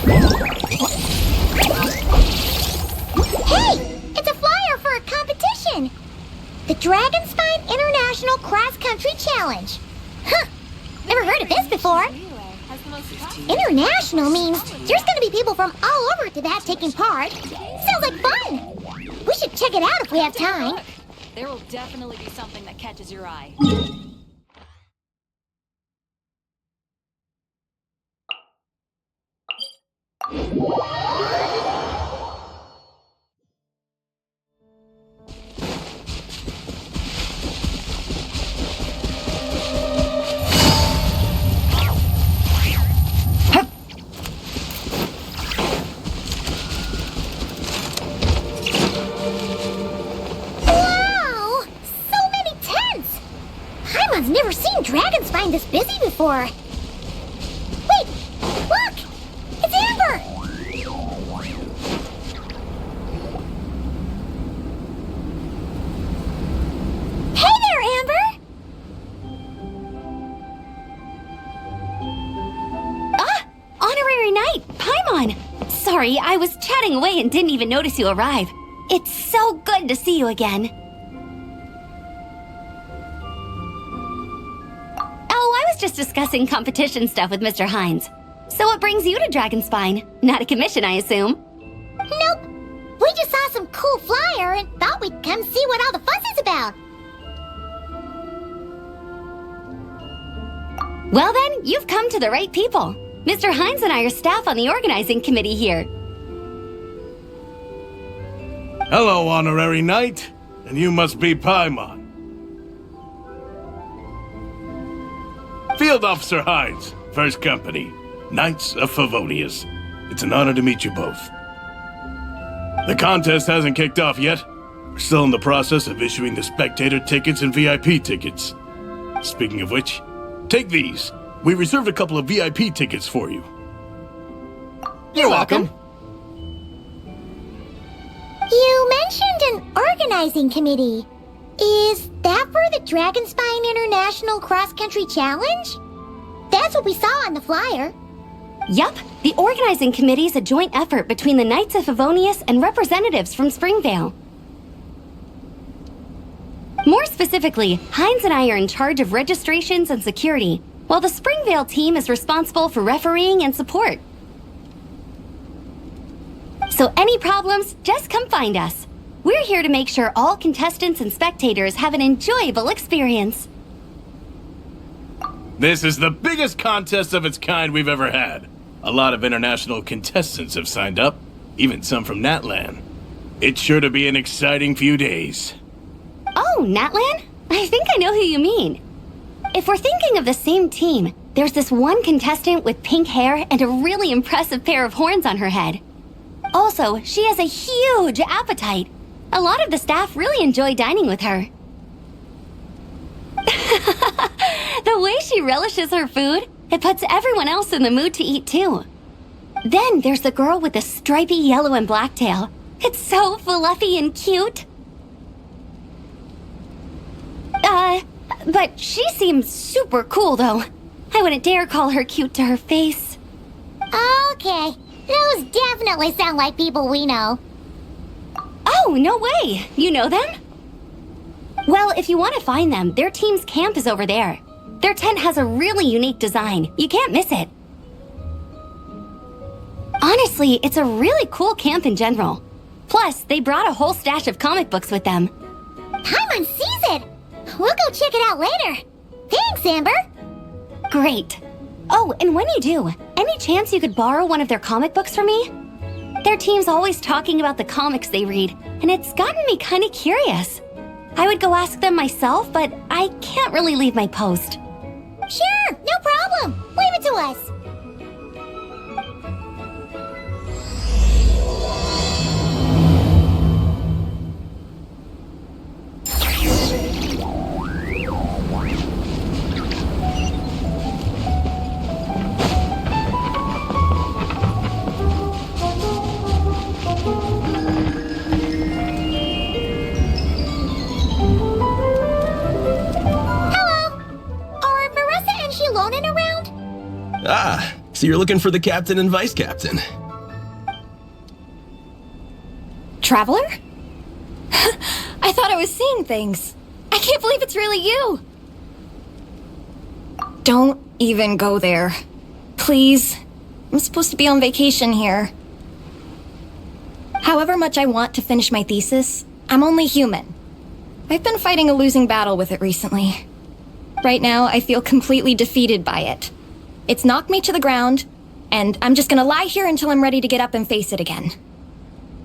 Hey! It's a flyer for a competition! The Dragonspine International Cross Country Challenge. Huh! Never heard of this before. International means there's gonna be people from all over Tibet taking part. Sounds like fun! We should check it out if we have time. Look, there will definitely be something that catches your eye. Wow! So many tents! Paimon's never seen Dragonspine this busy before. Wait! Look! It's Amber! Hey there, Amber! Ah! Honorary Knight, Paimon! Sorry, I was chatting away and didn't even notice you arrive. It's so good to see you again. Oh, I was just discussing competition stuff with Mr. Hines. So what brings you to Dragonspine? Not a commission, I assume? Nope. We just saw some cool flyer and thought we'd come see what all the fuss is about. Well then, you've come to the right people. Mr. Hines and I are staff on the organizing committee here. Hello, Honorary Knight. And you must be Paimon. Field Officer Hines, First Company, Knights of Favonius. It's an honor to meet you both. The contest hasn't kicked off yet. We're still in the process of issuing the spectator tickets and VIP tickets. Speaking of which, take these. We reserved a couple of VIP tickets for you. You're welcome. You mentioned an organizing committee. Is that for the Dragonspine International Cross Country Challenge? That's what we saw on the flyer. Yup, the organizing committee is a joint effort between the Knights of Favonius and representatives from Springvale. More specifically, Hines and I are in charge of registrations and security, while the Springvale team is responsible for refereeing and support. So any problems, just come find us. We're here to make sure all contestants and spectators have an enjoyable experience. This is the biggest contest of its kind we've ever had. A lot of international contestants have signed up, even some from Natlan. It's sure to be an exciting few days. Oh, Natlan? I think I know who you mean. If we're thinking of the same team, there's this one contestant with pink hair and a really impressive pair of horns on her head. Also, she has a huge appetite. A lot of the staff really enjoy dining with her. The way she relishes her food, it puts everyone else in the mood to eat too. Then there's the girl with the stripy yellow and black tail. It's so fluffy and cute. But she seems super cool though. I wouldn't dare call her cute to her face. Okay, those definitely sound like people we know. Oh, no way! You know them? Well, if you want to find them, their team's camp is over there. Their tent has a really unique design. You can't miss it. Honestly, it's a really cool camp in general. Plus, they brought a whole stash of comic books with them. Paimon sees it! We'll go check it out later. Thanks, Amber! Great. Oh, and when you do, any chance you could borrow one of their comic books from me? Their team's always talking about the comics they read, and it's gotten me kind of curious. I would go ask them myself, but I can't really leave my post. Sure, no problem. Leave it to us. Ah, So you're looking for the captain and vice captain? Traveler? I thought I was seeing things. I can't believe it's really you. Don't even go there. Please. I'm supposed to be on vacation here. However much I want to finish my thesis, I'm only human. I've been fighting a losing battle with it recently. Right now, I feel completely defeated by it. It's knocked me to the ground, and I'm just gonna lie here until I'm ready to get up and face it again.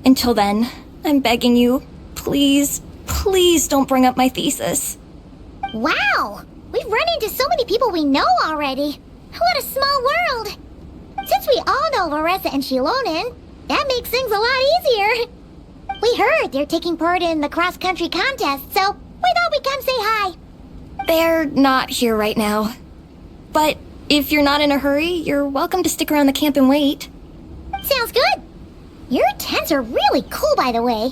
Until then, I'm begging you, please, please don't bring up my thesis. Wow! We've run into so many people we know already. What a small world! Since we all know Varesa and Xilonen, that makes things a lot easier. We heard they're taking part in the cross-country contest, so we thought we'd come say hi. They're not here right now. But if you're not in a hurry, you're welcome to stick around the camp and wait. Sounds good. Your tents are really cool, by the way.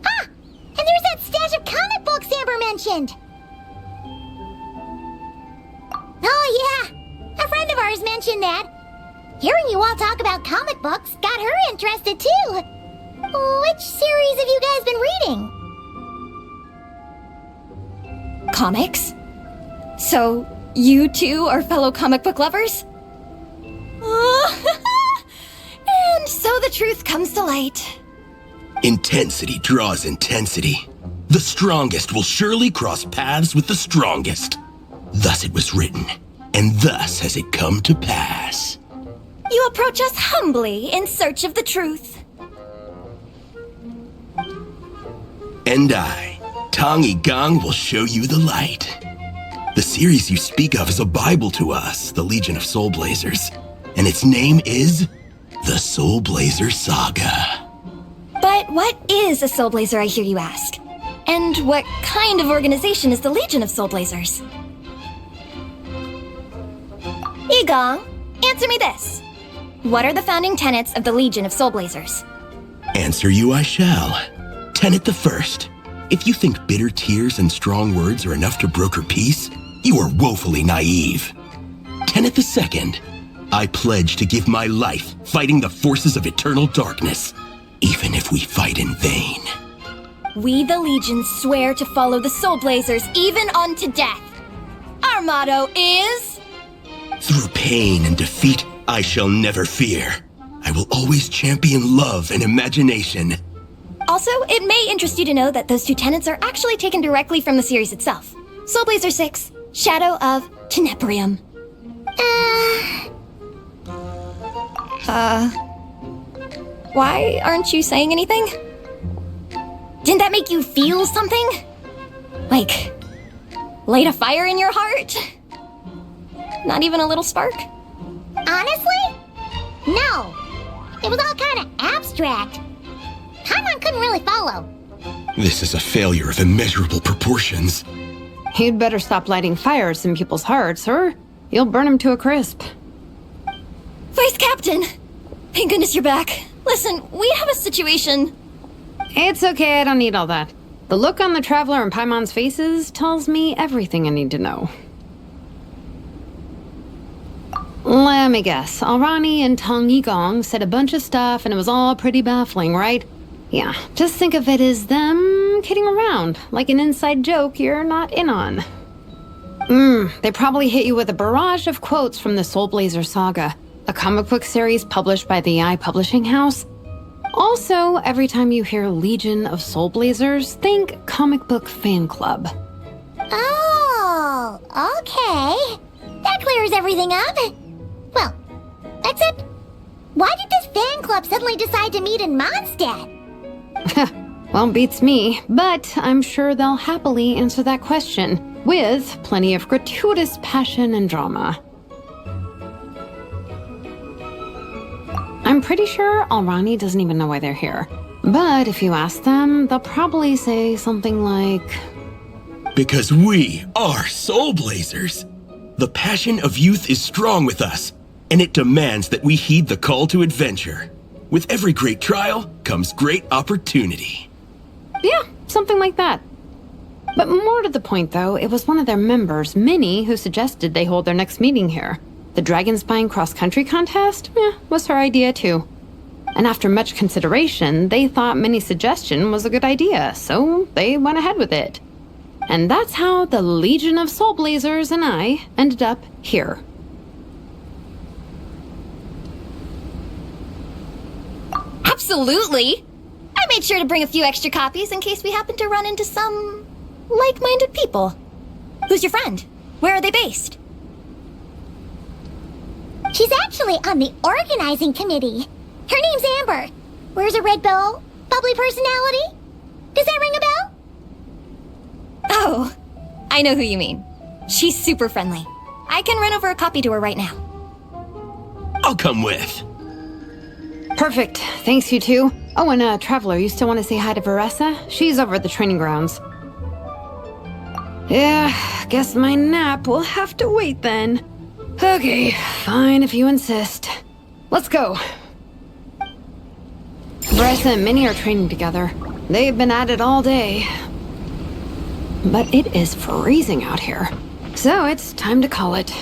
Ah! And there's that stash of comic books Amber mentioned. Oh, yeah. A friend of ours mentioned that. Hearing you all talk about comic books got her interested, too. Which series have you guys been reading? Comics? So, you two are fellow comic book lovers? And so the truth comes to light. Intensity draws intensity. The strongest will surely cross paths with the strongest. Thus it was written, and thus has it come to pass. You approach us humbly in search of the truth. And I, Tong Gang, will show you the light. The series you speak of is a Bible to us, the Legion of Soulblazers, and its name is the Soulblazer Saga. But what is a Soulblazer, I hear you ask? And what kind of organization is the Legion of Soulblazers? Igong, answer me this. What are the founding tenets of the Legion of Soulblazers? Answer you I shall. Tenet the first. If you think bitter tears and strong words are enough to broker peace, you are woefully naive. Tenet the second. I pledge to give my life fighting the forces of eternal darkness, even if we fight in vain. We, the Legion, swear to follow the Soulblazers even unto death. Our motto is... Through pain and defeat, I shall never fear. I will always champion love and imagination. Also, it may interest you to know that those two tenets are actually taken directly from the series itself. Soulblazer 6, Shadow of Tenebrium. Why aren't you saying anything? Didn't that make you feel something? Like, light a fire in your heart? Not even a little spark? Honestly? No. It was all kind of abstract. Paimon couldn't really follow. This is a failure of immeasurable proportions. You'd better stop lighting fires in people's hearts, or you'll burn them to a crisp. Vice Captain! Thank goodness you're back. Listen, we have a situation. It's okay, I don't need all that. The look on the Traveler and Paimon's faces tells me everything I need to know. Let me guess. Alrani and Tong Yigong said a bunch of stuff and it was all pretty baffling, right? Yeah, just think of it as them kidding around, like an inside joke you're not in on. They probably hit you with a barrage of quotes from the Soulblazer Saga, a comic book series published by the Publishing House. Also, every time you hear Legion of Soulblazers, think comic book fan club. Oh, okay. That clears everything up. Well, except, why did this fan club suddenly decide to meet in Mondstadt? Well, beats me, but I'm sure they'll happily answer that question, with plenty of gratuitous passion and drama. I'm pretty sure Alrani doesn't even know why they're here. But if you ask them, they'll probably say something like... Because we are Soulblazers. The passion of youth is strong with us, and it demands that we heed the call to adventure. With every great trial comes great opportunity. Yeah, something like that. But more to the point, though, it was one of their members, Minnie, who suggested they hold their next meeting here. The Dragonspine cross-country contest was her idea too. And after much consideration, they thought Minnie's suggestion was a good idea, so they went ahead with it. And that's how the Legion of Soulblazers and I ended up here. Absolutely! I made sure to bring a few extra copies in case we happen to run into some like-minded people. Who's your friend? Where are they based? She's actually on the organizing committee. Her name's Amber. Wears a red bow. Bubbly personality. Does that ring a bell? Oh, I know who you mean. She's super friendly. I can run over a copy to her right now. I'll come with. Perfect. Thanks, you two. Oh, and Traveler, you still want to say hi to Varesa? She's over at the training grounds. Yeah, guess my nap will have to wait then. Okay, fine if you insist. Let's go. Varesa and Minnie are training together. They've been at it all day. But it is freezing out here. So it's time to call it.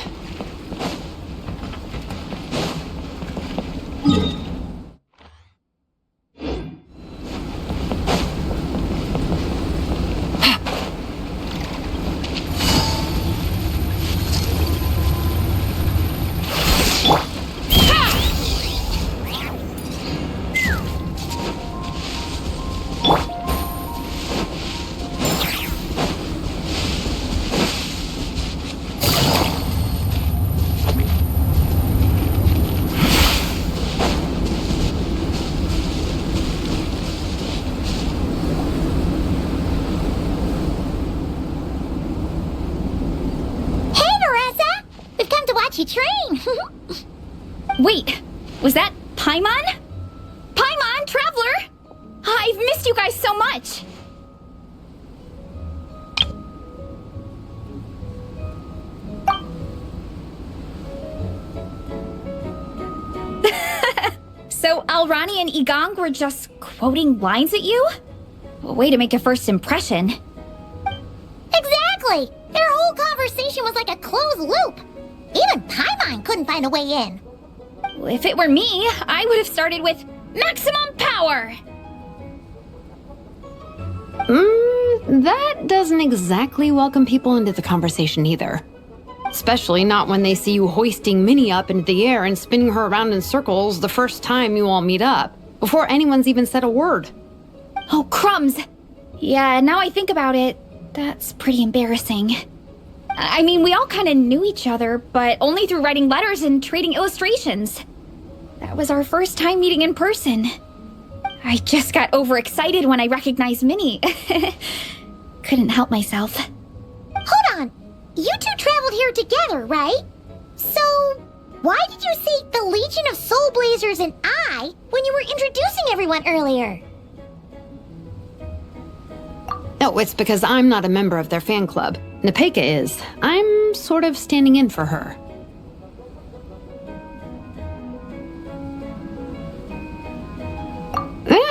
She train. Wait, was that Paimon? Paimon, Traveler! I've missed you guys so much! So Alrani and Igong were just quoting lines at you? Way to make a first impression. Exactly! Their whole conversation was like a closed loop. Even Paimon couldn't find a way in. If it were me, I would have started with maximum power! That doesn't exactly welcome people into the conversation either. Especially not when they see you hoisting Minnie up into the air and spinning her around in circles the first time you all meet up, before anyone's even said a word. Oh, crumbs! Yeah, now I think about it, that's pretty embarrassing. I mean, we all kind of knew each other, but only through writing letters and trading illustrations. That was our first time meeting in person. I just got overexcited when I recognized Minnie. Couldn't help myself. Hold on. You two traveled here together, right? So, why did you say the Legion of Soulblazers and I when you were introducing everyone earlier? No, it's because I'm not a member of their fan club. Nepeka is. I'm sort of standing in for her.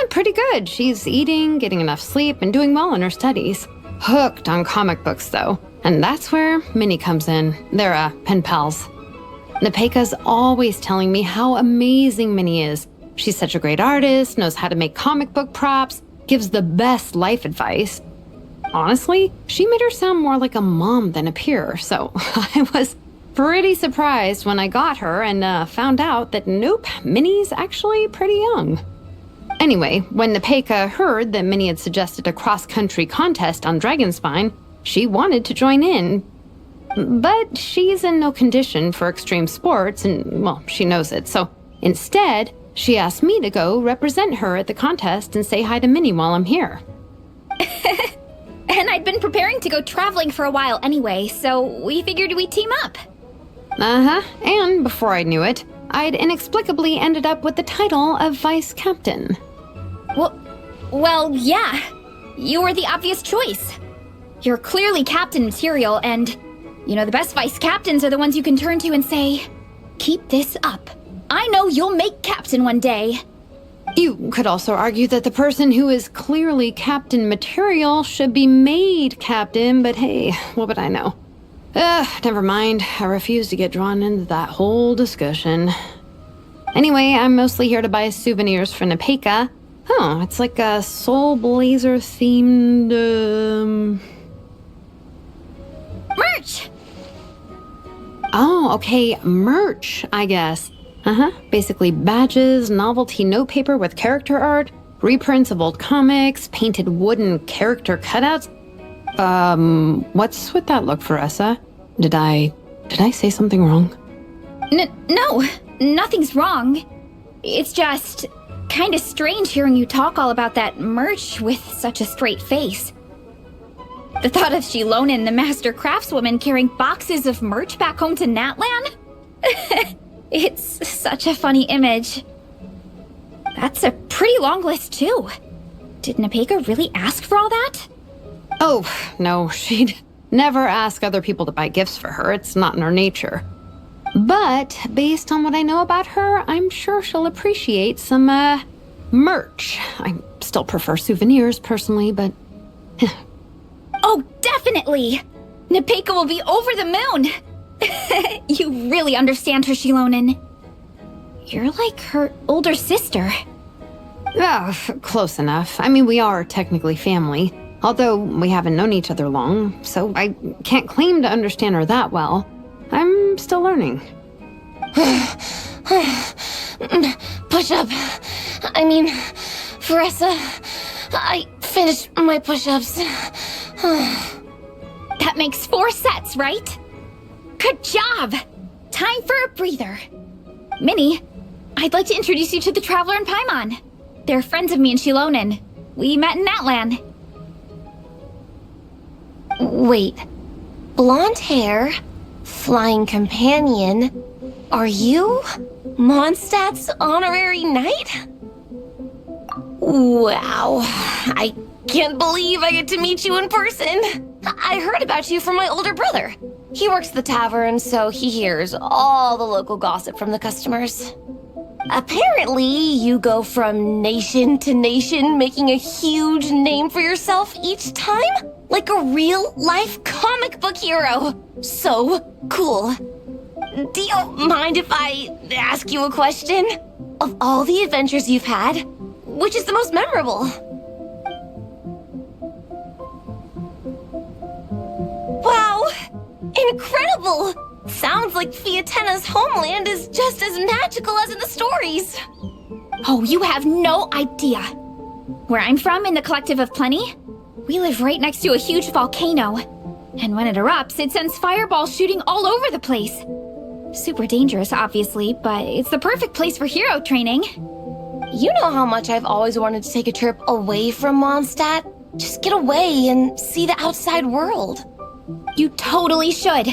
Pretty good. She's eating, getting enough sleep, and doing well in her studies. Hooked on comic books, though. And that's where Minnie comes in. They're, pen pals. Nepeka's always telling me how amazing Minnie is. She's such a great artist, knows how to make comic book props, gives the best life advice. Honestly, she made her sound more like a mom than a peer, so I was pretty surprised when I got her and found out that nope, Minnie's actually pretty young. Anyway, when Nepeka heard that Minnie had suggested a cross-country contest on Dragonspine, she wanted to join in. But she's in no condition for extreme sports, and, well, she knows it, so instead, she asked me to go represent her at the contest and say hi to Minnie while I'm here. And I'd been preparing to go traveling for a while anyway, so we figured we'd team up. And before I knew it, I'd inexplicably ended up with the title of Vice Captain. Well, yeah. You were the obvious choice. You're clearly captain material, and, you know, the best vice captains are the ones you can turn to and say, keep this up. I know you'll make captain one day. You could also argue that the person who is clearly captain material should be made captain, but hey, what would I know? Never mind. I refuse to get drawn into that whole discussion. Anyway, I'm mostly here to buy souvenirs for Nepeka. Oh, it's like a Soulblazer themed, Merch! Oh, okay, merch, I guess. Basically badges, novelty notepaper with character art, reprints of old comics, painted wooden character cutouts. What's with that look, Varesa? Did I say something wrong? No, nothing's wrong. It's just kinda strange hearing you talk all about that merch with such a straight face. The thought of Xilonen, the master craftswoman, carrying boxes of merch back home to Natlan? It's such a funny image. That's a pretty long list, too. Did Nepeka really ask for all that? Oh, no, she'd never ask other people to buy gifts for her. It's not in her nature. But based on what I know about her, I'm sure she'll appreciate some, merch. I still prefer souvenirs, personally, but... Oh, definitely! Nepeka will be over the moon! You really understand her, Xilonen. You're like her older sister. Oh, close enough. I mean, we are technically family, although we haven't known each other long, so I can't claim to understand her that well. I'm still learning. Push-up. I mean, Varesa, I finished my push-ups. That makes 4 sets, right? Good job! Time for a breather. Minnie, I'd like to introduce you to the Traveler and Paimon. They're friends of me and Xilonen. We met in Natlan. Wait. Blonde hair, flying companion. Are you Mondstadt's honorary knight? Wow. I can't believe I get to meet you in person. I heard about you from my older brother. He works at the tavern, so he hears all the local gossip from the customers. Apparently, you go from nation to nation, making a huge name for yourself each time? Like a real-life comic book hero. So cool. Do you mind if I ask you a question? Of all the adventures you've had, which is the most memorable? Wow! Incredible! Sounds like Fiatena's homeland is just as magical as in the stories. Oh, you have no idea. Where I'm from, in the Collective of Plenty, we live right next to a huge volcano. And when it erupts, it sends fireballs shooting all over the place. Super dangerous, obviously, but it's the perfect place for hero training. You know how much I've always wanted to take a trip away from Mondstadt? Just get away and see the outside world. You totally should.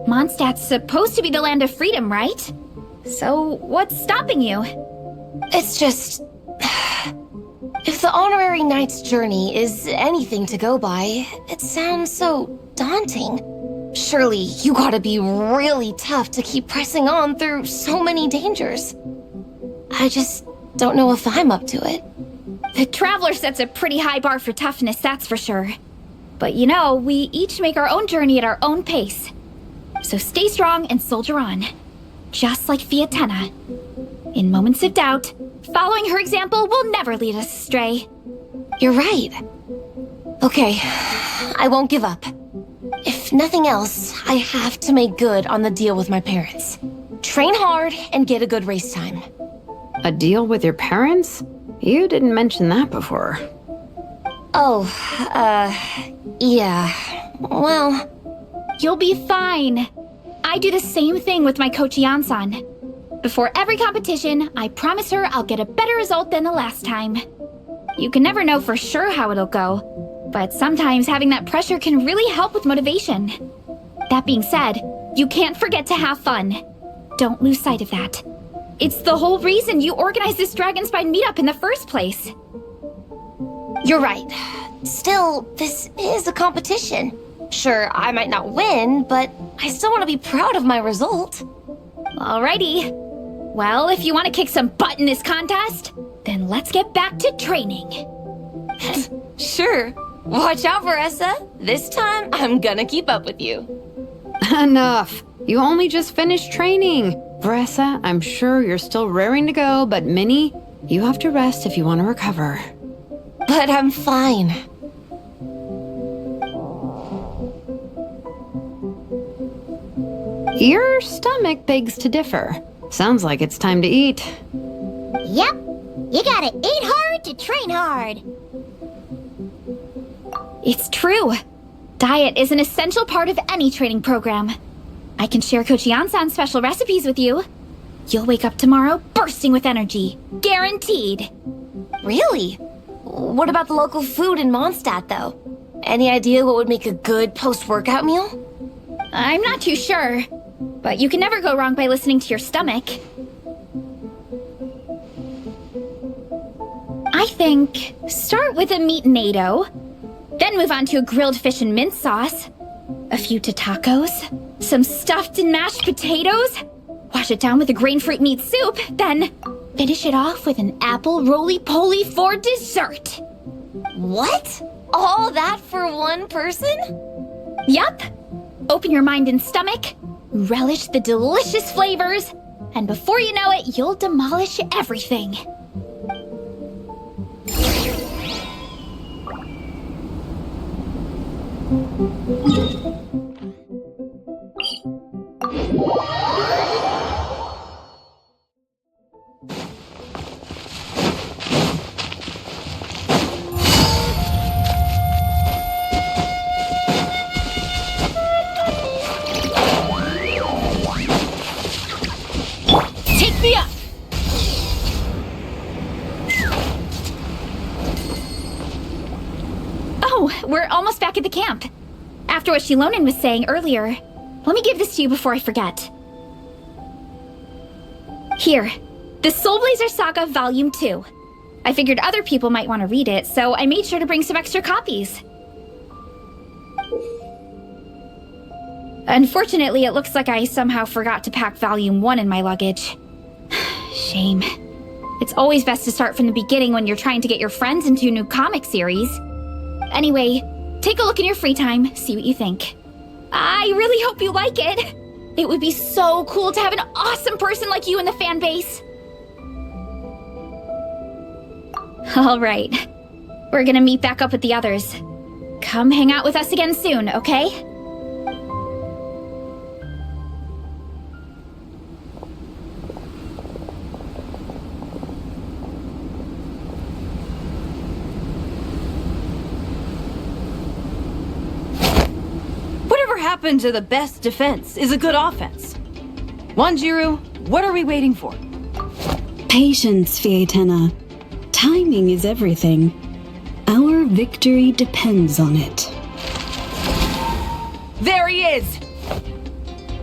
Mondstadt's supposed to be the land of freedom, right? So what's stopping you? It's just... If the honorary knight's journey is anything to go by, it sounds so daunting. Surely you gotta be really tough to keep pressing on through so many dangers. I just don't know if I'm up to it. The Traveler sets a pretty high bar for toughness, that's for sure. But you know, we each make our own journey at our own pace. So stay strong and soldier on. Just like Fiatena. In moments of doubt, following her example will never lead us astray. You're right. Okay, I won't give up. If nothing else, I have to make good on the deal with my parents. Train hard and get a good race time. A deal with your parents? You didn't mention that before. Oh, yeah. Well... You'll be fine. I do the same thing with my coach Yansan. Before every competition, I promise her I'll get a better result than the last time. You can never know for sure how it'll go, but sometimes having that pressure can really help with motivation. That being said, you can't forget to have fun. Don't lose sight of that. It's the whole reason you organized this Dragonspine meetup in the first place. You're right. Still, this is a competition. Sure, I might not win, but I still want to be proud of my result. Alrighty. Well, if you want to kick some butt in this contest, then let's get back to training. Sure. Watch out, Varesa. This time, I'm gonna keep up with you. Enough. You only just finished training. Varesa, I'm sure you're still raring to go, but Minnie, you have to rest if you want to recover. But I'm fine. Your stomach begs to differ. Sounds like it's time to eat. Yep. You gotta eat hard to train hard. It's true. Diet is an essential part of any training program. I can share Coach Yansan's special recipes with you. You'll wake up tomorrow bursting with energy. Guaranteed. Really? What about the local food in Mondstadt, though? Any idea what would make a good post-workout meal? I'm not too sure, but you can never go wrong by listening to your stomach. I think start with a meat natto, then move on to a grilled fish and mint sauce, a few tacos, some stuffed and mashed potatoes, wash it down with a grain fruit meat soup, then finish it off with an apple roly-poly for dessert. What? All that for one person? Yup. Open your mind and stomach, relish the delicious flavors, and before you know it, you'll demolish everything. Take me up! Oh, we're almost back at the camp. After what Xilonen was saying earlier, let me give this to you before I forget. Here, the Soulblazers Saga Volume 2. I figured other people might want to read it, so I made sure to bring some extra copies. Unfortunately, it looks like I somehow forgot to pack Volume 1 in my luggage. Shame. It's always best to start from the beginning when you're trying to get your friends into a new comic series. Anyway, take a look in your free time, see what you think. I really hope you like it. It would be so cool to have an awesome person like you in the fan base. All right. We're gonna meet back up with the others. Come hang out with us again soon, okay? Whatever happened to the best defense is a good offense? Wanjiru, what are we waiting for? Patience, Fietena. Timing is everything. Our victory depends on it. There he is!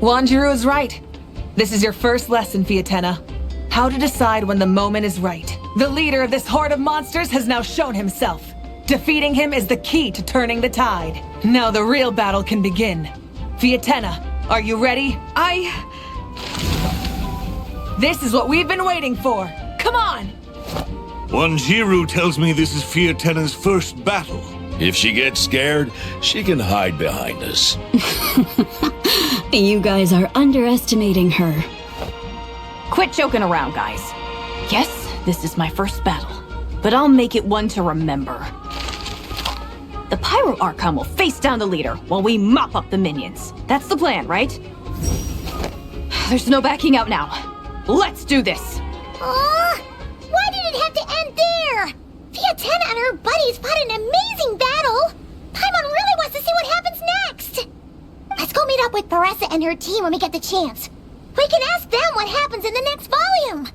Wanjiru is right. This is your first lesson, Fietena. How to decide when the moment is right. The leader of this horde of monsters has now shown himself. Defeating him is the key to turning the tide. Now the real battle can begin. Fietena, are you ready? This is what we've been waiting for. Come on! Wanjiru tells me this is Fietena's first battle. If she gets scared, she can hide behind us. You guys are underestimating her. Quit joking around, guys. Yes, this is my first battle, but I'll make it one to remember. The Pyro Archon will face down the leader while we mop up the minions. That's the plan, right? There's no backing out now. Let's do this! Why did it have to end there? Fietena and her buddies fought an amazing battle! Paimon really wants to see what happens next! Let's go meet up with Varesa and her team when we get the chance. We can ask them what happens in the next volume!